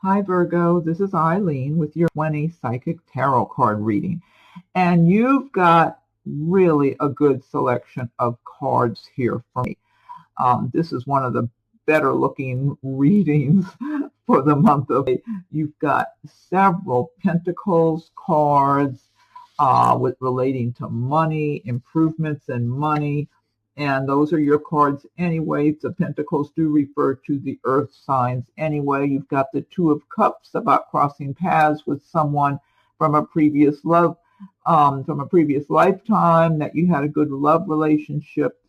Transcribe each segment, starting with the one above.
Hi Virgo, this is Eileen with your 20 Psychic Tarot card reading. And you've got really a good selection of cards here for me. This is one of the better looking readings for the month of May. You've got several Pentacles cards with relating to money, improvements in money. And those are your cards anyway. The Pentacles do refer to the earth signs anyway. You've got the Two of Cups about crossing paths with someone from a previous love, from a previous lifetime, that you had a good love relationship.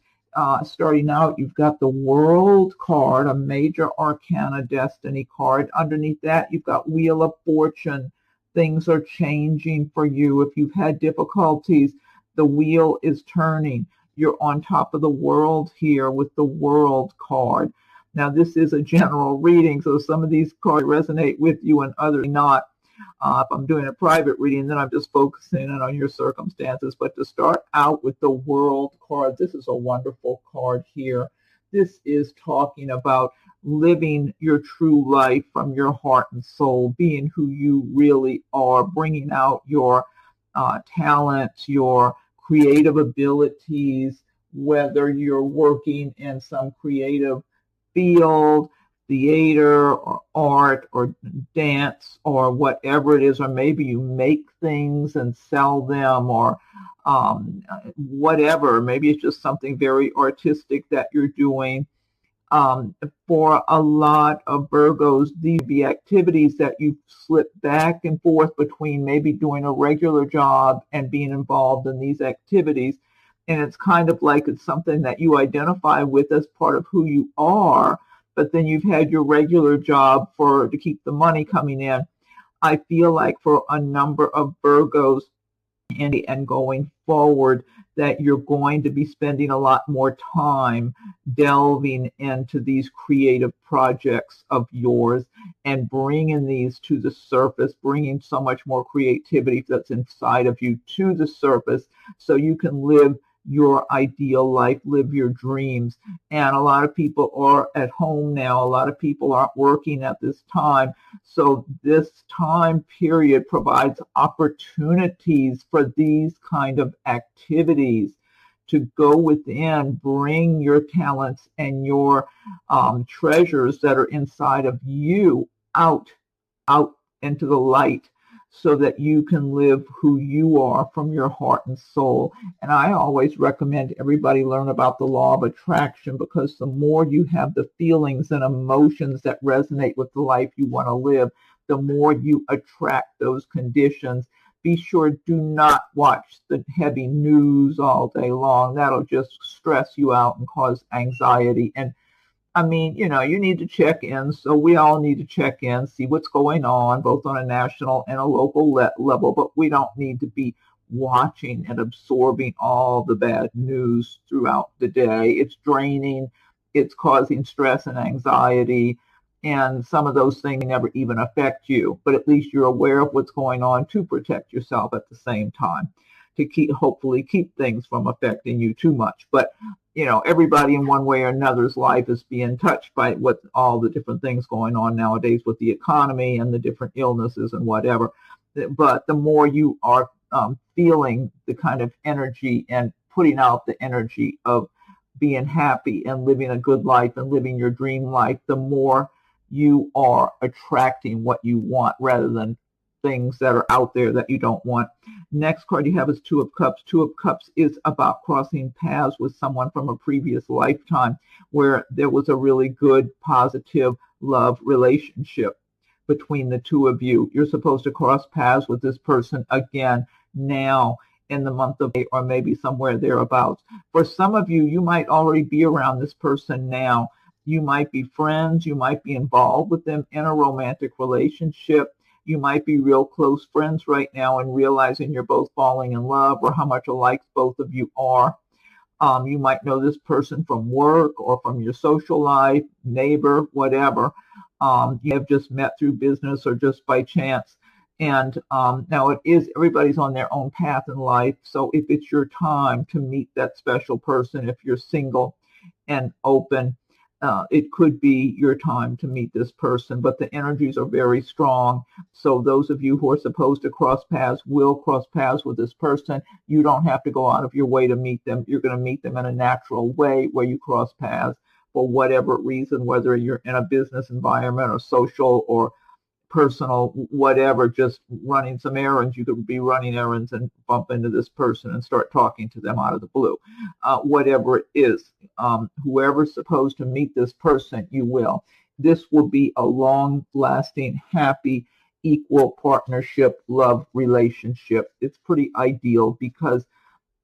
Starting out, you've got the World card, a major arcana destiny card. Underneath that, you've got Wheel of Fortune. Things are changing for you. If you've had difficulties, the wheel is turning. You're on top of the world here with the World card. Now, this is a general reading, so some of these cards resonate with you and others not. If I'm doing a private reading, then I'm just focusing in on your circumstances. But to start out with the World card, this is a wonderful card here. This is talking about living your true life from your heart and soul, being who you really are, bringing out your talents, your creative abilities, whether you're working in some creative field, theater or art or dance or whatever it is, or maybe you make things and sell them, or whatever. Maybe it's just something very artistic that you're doing. For a lot of Virgos, these be activities that you slip back and forth between maybe doing a regular job and being involved in these activities. And it's kind of like it's something that you identify with as part of who you are, but then you've had your regular job to keep the money coming in. I feel like for a number of Virgos and going forward, that you're going to be spending a lot more time delving into these creative projects of yours and bringing these to the surface, bringing so much more creativity that's inside of you to the surface so you can live your ideal life, live your dreams. And a lot of people are at home now. A lot of people aren't working at this time. So this time period provides opportunities for these kind of activities to go within, bring your talents and your treasures that are inside of you out into the light, so that you can live who you are from your heart and soul. And I always recommend everybody learn about the law of attraction, because the more you have the feelings and emotions that resonate with the life you want to live, the more you attract those conditions. Be sure, do not watch the heavy news all day long. That'll just stress you out and cause anxiety. And I mean, you need to check in. So we all need to check in, see what's going on, both on a national and a local level. But we don't need to be watching and absorbing all the bad news throughout the day. It's draining. It's causing stress and anxiety. And some of those things never even affect you. But at least you're aware of what's going on to protect yourself at the same time, to hopefully keep things from affecting you too much. But everybody in one way or another's life is being touched by what all the different things going on nowadays with the economy and the different illnesses and whatever. But the more you are feeling the kind of energy and putting out the energy of being happy and living a good life and living your dream life, the more you are attracting what you want rather than things that are out there that you don't want. Next card you have is Two of Cups. Two of Cups is about crossing paths with someone from a previous lifetime where there was a really good, positive love relationship between the two of you. You're supposed to cross paths with this person again now in the month of May, or maybe somewhere thereabouts. For some of you, you might already be around this person now. You might be friends. You might be involved with them in a romantic relationship. You might be real close friends right now and realizing you're both falling in love, or how much alike both of you are. You might know this person from work or from your social life, neighbor, whatever. You have just met through business or just by chance. And now everybody's on their own path in life. So if it's your time to meet that special person, if you're single and open, it could be your time to meet this person, but the energies are very strong. So those of you who are supposed to cross paths will cross paths with this person. You don't have to go out of your way to meet them. You're going to meet them in a natural way where you cross paths for whatever reason, whether you're in a business environment or social or personal, whatever, just running some errands. You could be running errands and bump into this person and start talking to them out of the blue. Whatever it is, whoever's supposed to meet this person, you will. This will be a long-lasting, happy, equal partnership, love relationship. It's pretty ideal because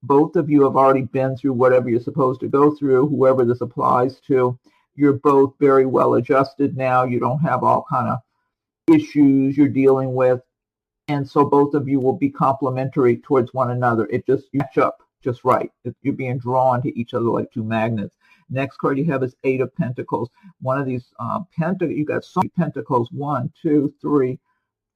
both of you have already been through whatever you're supposed to go through, whoever this applies to. You're both very well adjusted now. You don't have all kind of issues you're dealing with, and so both of you will be complementary towards one another. It just, you match up just right. You're being drawn to each other like two magnets. Next card you have is Eight of Pentacles. One of these you got so many pentacles. 1, 2, 3,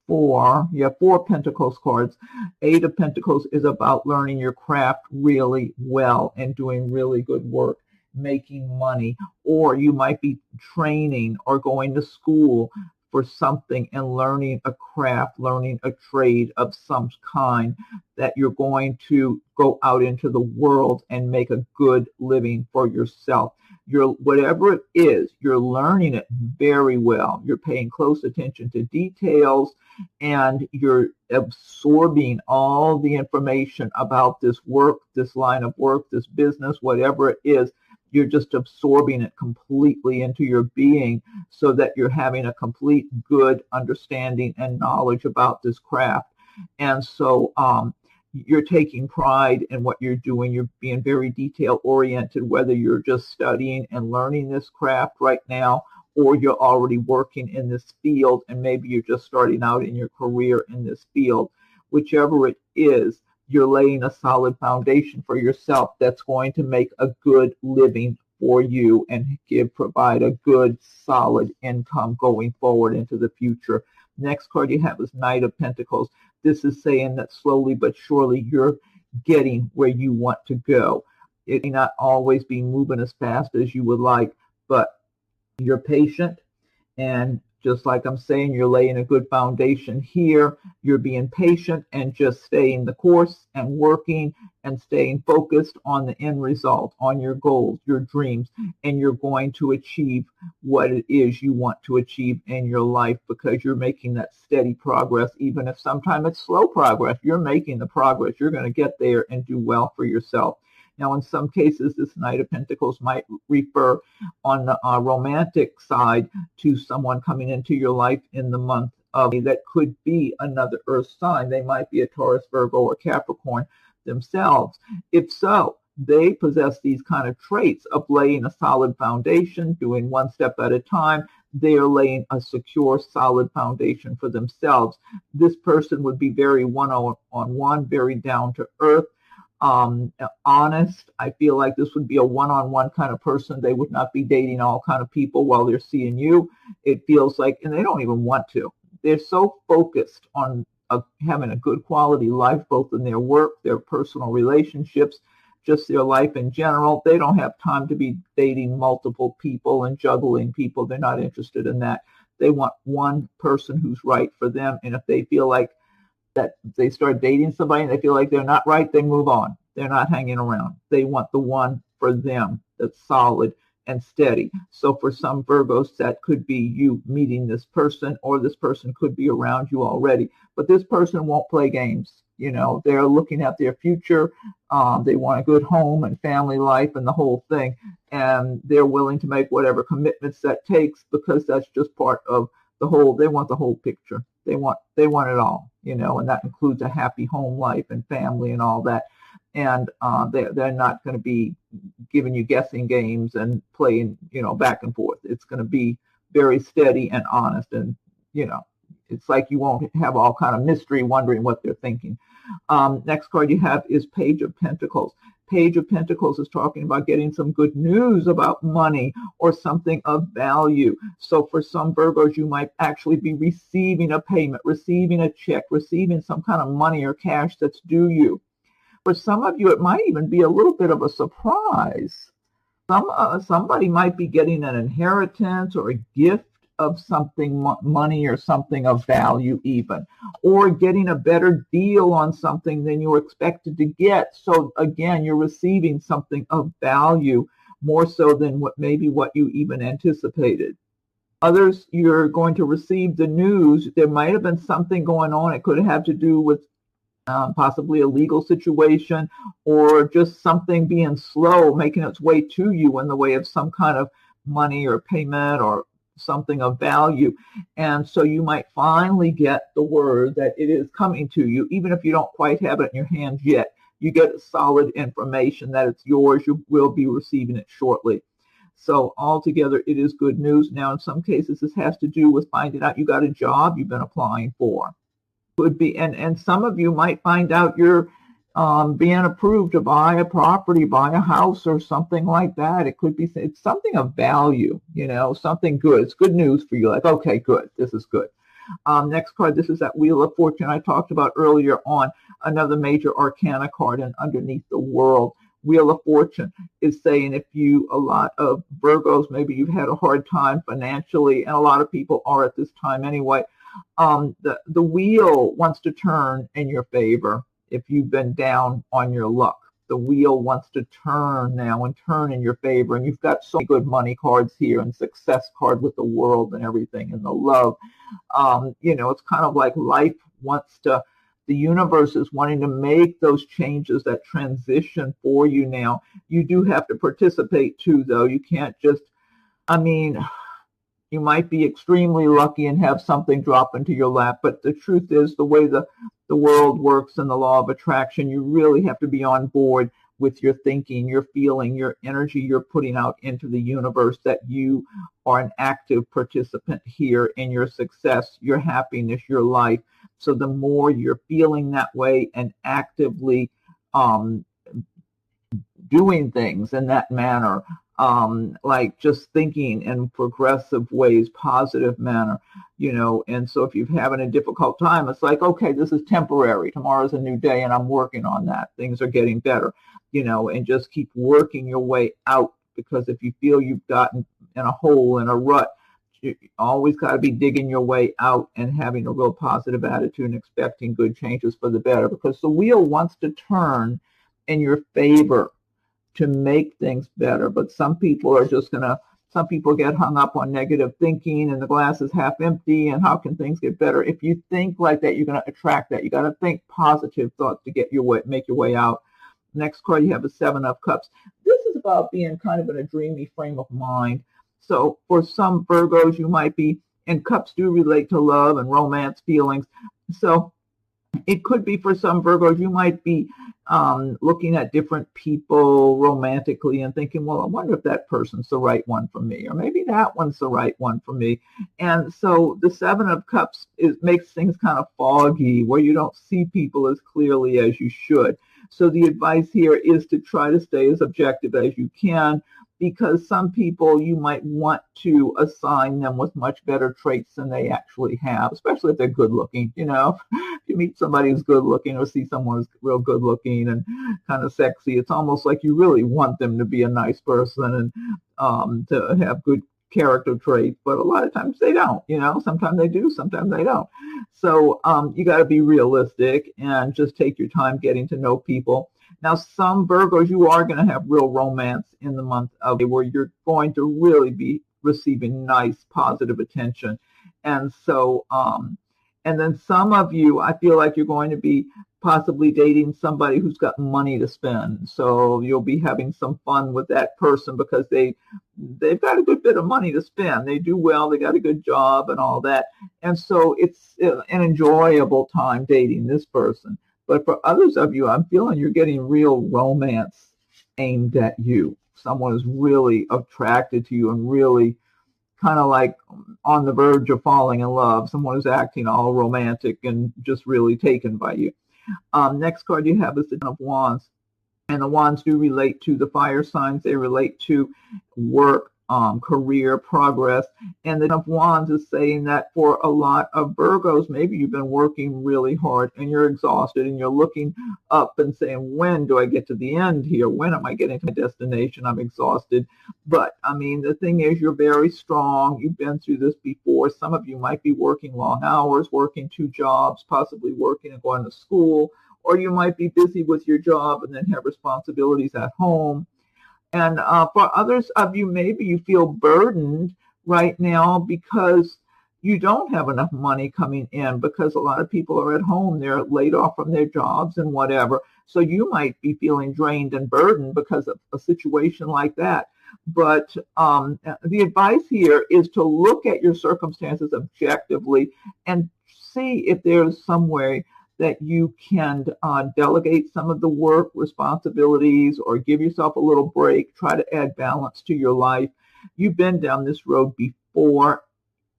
4. You have 4 Pentacles cards. Eight of Pentacles is about learning your craft really well and doing really good work, making money, or you might be training or going to school for something and learning a craft, learning a trade of some kind that you're going to go out into the world and make a good living for yourself. Whatever it is, you're learning it very well. You're paying close attention to details and you're absorbing all the information about this work, this line of work, this business, whatever it is. You're just absorbing it completely into your being so that you're having a complete good understanding and knowledge about this craft. And so you're taking pride in what you're doing. You're being very detail oriented, whether you're just studying and learning this craft right now, or you're already working in this field, and maybe you're just starting out in your career in this field. Whichever it is, you're laying a solid foundation for yourself that's going to make a good living for you and provide a good, solid income going forward into the future. Next card you have is Knight of Pentacles. This is saying that slowly but surely you're getting where you want to go. It may not always be moving as fast as you would like, but you're patient, and just like I'm saying, you're laying a good foundation here. You're being patient and just staying the course and working and staying focused on the end result, on your goals, your dreams, and you're going to achieve what it is you want to achieve in your life because you're making that steady progress. Even if sometimes it's slow progress, you're making the progress. You're going to get there and do well for yourself. Now, in some cases, this Knight of Pentacles might refer on the romantic side to someone coming into your life in the month of May. That could be another earth sign. They might be a Taurus, Virgo, or Capricorn themselves. If so, they possess these kind of traits of laying a solid foundation, doing one step at a time. They are laying a secure, solid foundation for themselves. This person would be very one-on-one, very down to earth. Honest. I feel like this would be a one-on-one kind of person. They would not be dating all kind of people while they're seeing you. It feels like, and they don't even want to. They're so focused on having a good quality life, both in their work, their personal relationships, just their life in general. They don't have time to be dating multiple people and juggling people. They're not interested in that. They want one person who's right for them. And if they feel like that they start dating somebody and they feel like they're not right, they move on. They're not hanging around. They want the one for them that's solid and steady. So for some Virgos, that could be you meeting this person, or this person could be around you already. But this person won't play games. You know, they're looking at their future. They want a good home and family life and the whole thing. And they're willing to make whatever commitments that takes, because that's just part of the whole. They want the whole picture. They want it all, you know, and that includes a happy home life and family and all that. And they're not going to be giving you guessing games and playing, you know, back and forth. It's going to be very steady and honest. And, you know, it's like you won't have all kind of mystery wondering what they're thinking. Next card you have is Page of Pentacles. Page of Pentacles is talking about getting some good news about money or something of value. So for some Virgos, you might actually be receiving a payment, receiving a check, receiving some kind of money or cash that's due you. For some of you, it might even be a little bit of a surprise. Somebody might be getting an inheritance or a gift of something, money or something of value even, or getting a better deal on something than you were expected to get. So again, you're receiving something of value more so than what you even anticipated. Others, you're going to receive the news. There might have been something going on. It could have to do with possibly a legal situation, or just something being slow, making its way to you in the way of some kind of money or payment or something of value. And so you might finally get the word that it is coming to you, even if you don't quite have it in your hands yet. You get solid information that it's yours. You will be receiving it shortly. So altogether, it is good news. Now, in some cases, this has to do with finding out you got a job you've been applying for. Could be, and some of you might find out you're being approved to buy a property, buy a house or something like that. It could be, it's something of value, something good. It's good news for you. Like, okay, good. This is good. Next card, this is that Wheel of Fortune I talked about earlier on, another major arcana card, and underneath the World. Wheel of Fortune is saying a lot of Virgos, maybe you've had a hard time financially, and a lot of people are at this time anyway. The wheel wants to turn in your favor. If you've been down on your luck, the wheel wants to turn now and turn in your favor. And you've got so many good money cards here, and success card with the World and everything, and the love. It's kind of like life wants to, the universe is wanting to make those changes, that transition for you now. You do have to participate too, though. You can't just, you might be extremely lucky and have something drop into your lap, but the truth is, the way the world works and the law of attraction, you really have to be on board with your thinking, your feeling, your energy you're putting out into the universe, that you are an active participant here in your success, your happiness, your life. So the more you're feeling that way and actively doing things in that manner, like just thinking in progressive ways, positive manner, and so if you're having a difficult time, it's like, okay, this is temporary. Tomorrow's a new day and I'm working on that. Things are getting better, and just keep working your way out, because if you feel you've gotten in a hole, in a rut, you always got to be digging your way out and having a real positive attitude and expecting good changes for the better, because the wheel wants to turn in your favor to make things better. But some people get hung up on negative thinking, and the glass is half empty, and how can things get better? If you think like that, you're going to attract that. You got to think positive thoughts to make your way out. Next card, you have the Seven of Cups. This is about being kind of in a dreamy frame of mind. So for some Virgos, you might be, and cups do relate to love and romance feelings. So it could be for some Virgos, you might be looking at different people romantically and thinking, well, I wonder if that person's the right one for me, or maybe that one's the right one for me. And so the Seven of Cups makes things kind of foggy, where you don't see people as clearly as you should. So the advice here is to try to stay as objective as you can, because some people you might want to assign them with much better traits than they actually have, especially if they're good looking. If you meet somebody who's good looking, or see someone who's real good looking and kind of sexy, it's almost like you really want them to be a nice person and to have good character traits, but a lot of times they don't. Sometimes they do, sometimes they don't. So you got to be realistic and just take your time getting to know people. Now, some Virgos, you are going to have real romance in the month of May, where you're going to really be receiving nice, positive attention. And so, and then some of you, I feel like you're going to be possibly dating somebody who's got money to spend. So you'll be having some fun with that person, because they've got a good bit of money to spend. They do well. They got a good job and all that. And so it's an enjoyable time dating this person. But for others of you, I'm feeling you're getting real romance aimed at you. Someone is really attracted to you and really kind of like on the verge of falling in love. Someone who's acting all romantic and just really taken by you. Next card you have is the Ten of Wands. And the wands do relate to the fire signs. They relate to work, career progress. And the Ten of Wands is saying that for a lot of Virgos, maybe you've been working really hard and you're exhausted and you're looking up and saying, when do I get to the end here? When am I getting to my destination? I'm exhausted. But I mean, the thing is, you're very strong. You've been through this before. Some of you might be working long hours, working 2 jobs, possibly working and going to school, or you might be busy with your job and then have responsibilities at home. And for others of you, maybe you feel burdened right now because you don't have enough money coming in, because a lot of people are at home. They're laid off from their jobs and whatever. So you might be feeling drained and burdened because of a situation like that. But the advice here is to look at your circumstances objectively and see if there's some way that you can delegate some of the work responsibilities or give yourself a little break, try to add balance to your life. You've been down this road before.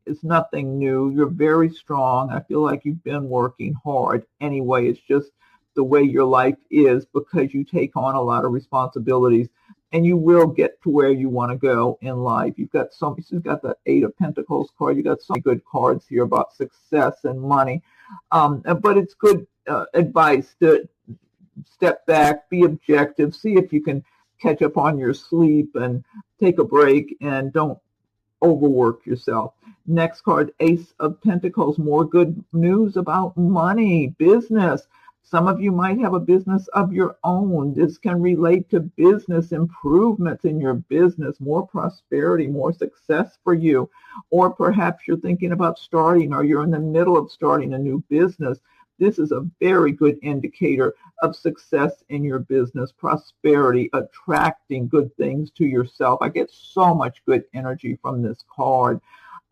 It's nothing new. You're very strong. I feel like you've been working hard anyway. It's just the way your life is, because you take on a lot of responsibilities, and you will get to where you want to go in life. You've got the 8 of Pentacles card. You've got so many good cards here about success and money. But it's good advice to step back, be objective, see if you can catch up on your sleep and take a break, and don't overwork yourself. Next card, Ace of Pentacles, more good news about money, business. Some of you might have a business of your own. This can relate to business improvements in your business, more prosperity, more success for you. Or perhaps you're thinking about starting, or you're in the middle of starting a new business. This is a very good indicator of success in your business, prosperity, attracting good things to yourself. I get so much good energy from this card.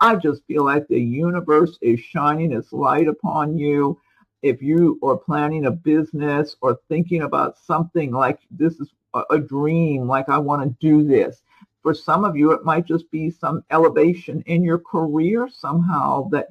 I just feel like the universe is shining its light upon you. If you are planning a business or thinking about something like this is a dream, like I want to do this. For some of you, it might just be some elevation in your career somehow, that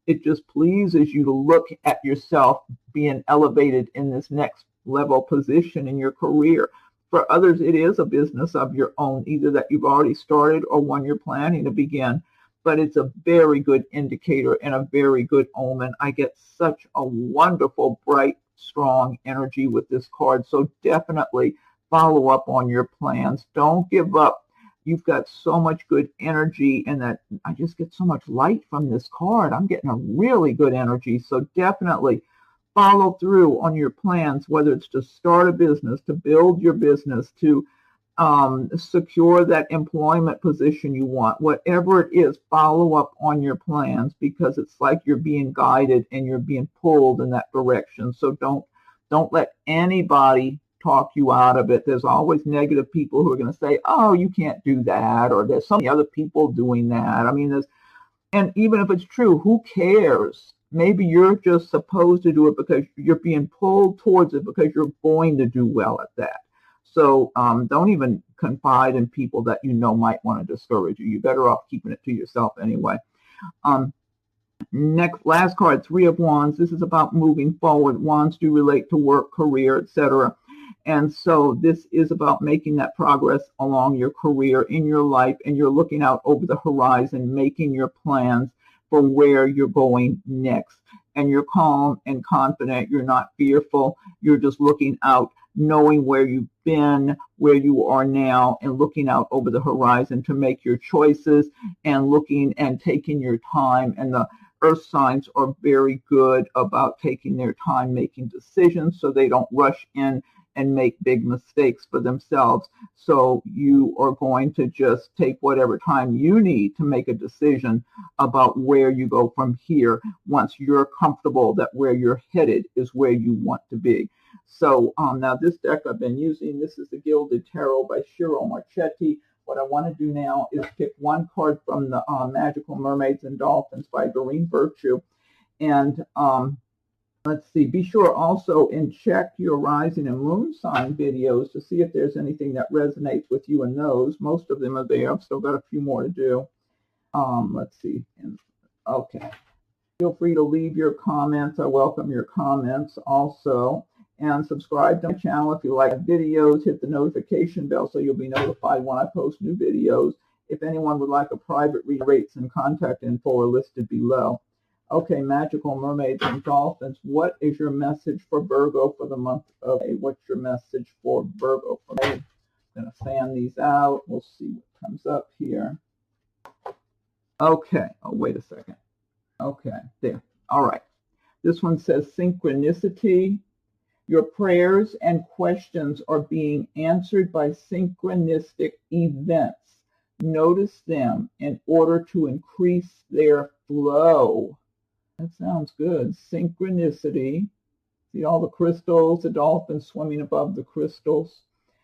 it just pleases you to look at yourself being elevated in this next level position in your career. For others, it is a business of your own, either that you've already started or one you're planning to begin. But it's a very good indicator and a very good omen. I get such a wonderful, bright, strong energy with this card. So definitely follow up on your plans. Don't give up. You've got so much good energy, and that I just get so much light from this card. I'm getting a really good energy. So definitely follow through on your plans, whether it's to start a business, to build your business, to secure that employment position you want. Whatever it is, follow up on your plans, because it's like you're being guided and you're being pulled in that direction. So don't let anybody talk you out of it. There's always negative people who are going to say, oh, you can't do that, or there's so many other people doing that. I mean, and even if it's true, who cares? Maybe you're just supposed to do it because you're being pulled towards it, because you're going to do well at that. So don't even confide in people that you know might want to discourage you. You're better off keeping it to yourself anyway. Last card, 3 of Wands. This is about moving forward. Wands do relate to work, career, etc. And so this is about making that progress along your career, in your life, and you're looking out over the horizon, making your plans for where you're going next. And you're calm and confident. You're not fearful. You're just looking out, knowing where you've been, where you are now, and looking out over the horizon to make your choices, and looking and taking your time. And the earth signs are very good about taking their time making decisions, so they don't rush in and make big mistakes for themselves. So you are going to just take whatever time you need to make a decision about where you go from here, once you're comfortable that where you're headed is where you want to be. So now this deck I've been using, this is the Gilded Tarot by Shiro Marchetti. What I want to do now is pick one card from the Magical Mermaids and Dolphins by Doreen Virtue. And let's see, be sure also and check your rising and moon sign videos to see if there's anything that resonates with you in those. Most of them are there. I've still got a few more to do. Let's see. Okay. Feel free to leave your comments. I welcome your comments also. And subscribe to my channel if you like videos. Hit the notification bell so you'll be notified when I post new videos. If anyone would like a private reading, rates and contact info are listed below. Okay, magical mermaids and dolphins, what is your message for Virgo for the month of May? What's your message for Virgo for May? I'm going to fan these out. We'll see what comes up here. Okay. Oh, wait a second. Okay, there. All right. This one says synchronicity. Your prayers and questions are being answered by synchronistic events. Notice them in order to increase their flow. That sounds good. Synchronicity. See all the crystals, the dolphins swimming above the crystals.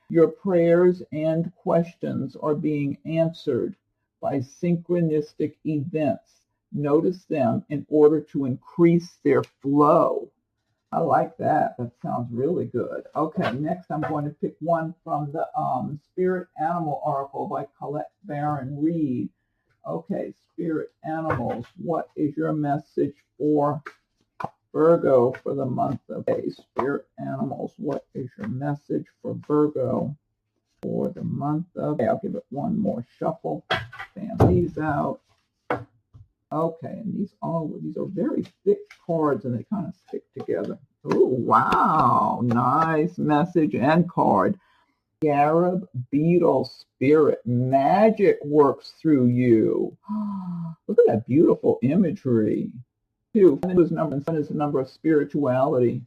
Your prayers and questions are being answered by synchronistic events. Notice them in order to increase their flow. I like that. That sounds really good. Okay, next I'm going to pick one from the Spirit Animal Oracle by Colette Baron Reed. Okay, Spirit Animals, what is your message for Virgo for the month of May? Spirit Animals, what is your message for Virgo for the month of May? I'll give it one more shuffle. Fan these out. Okay, and these are very thick cards, and they kind of stick together. Oh, wow. Nice message and card. Scarab Beetle Spirit. Magic works through you. Look at that beautiful imagery. 2 is number 7 is the number of spirituality.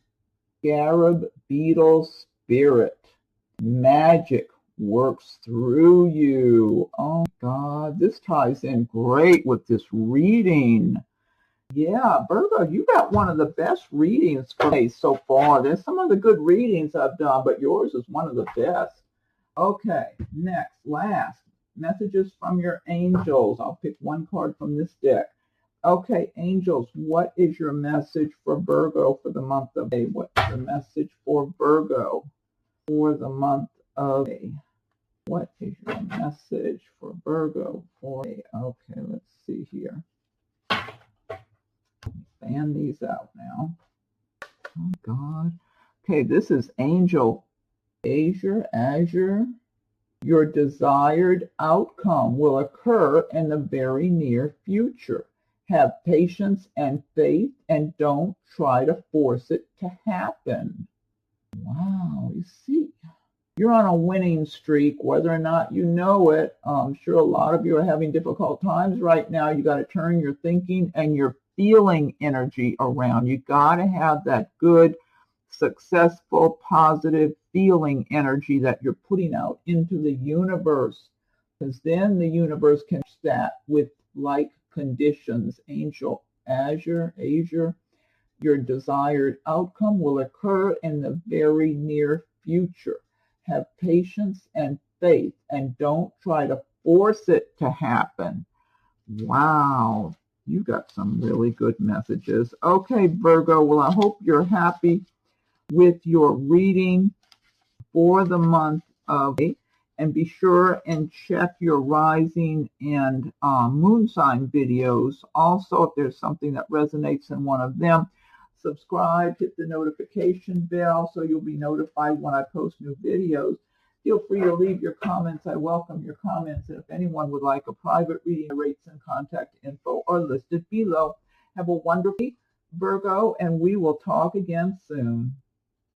Scarab Beetle Spirit. Magic works through you. Oh God, this ties in great with this reading. Yeah, Virgo, you got one of the best readings for me so far. There's some of the good readings I've done, but yours is one of the best. Okay, next, last, messages from your angels. I'll pick one card from this deck. Okay, angels, what is your message for Virgo for the month of May? What's your message for Virgo for the month of May? What is your message for Virgo for May? Okay, let's see here. Fan these out now. Oh, God. Okay, this is Angel Azure. Your desired outcome will occur in the very near future. Have patience and faith and don't try to force it to happen. Wow, you see, you're on a winning streak, whether or not you know it. I'm sure a lot of you are having difficult times right now. You got to turn your thinking and your feeling energy around. You got to have that good, successful, positive feeling energy that you're putting out into the universe, because then the universe can match that with like conditions. Angel Azure, your desired outcome will occur in the very near future. Have patience and faith and don't try to force it to happen. Wow, you got some really good messages. Okay, Virgo, well, I hope you're happy with your reading for the month of May. And be sure and check your rising and moon sign videos. Also, if there's something that resonates in one of them, subscribe, hit the notification bell so you'll be notified when I post new videos. Feel free to leave your comments. I welcome your comments. And if anyone would like a private reading, rates and contact info are listed below. Have a wonderful week, Virgo, and we will talk again soon.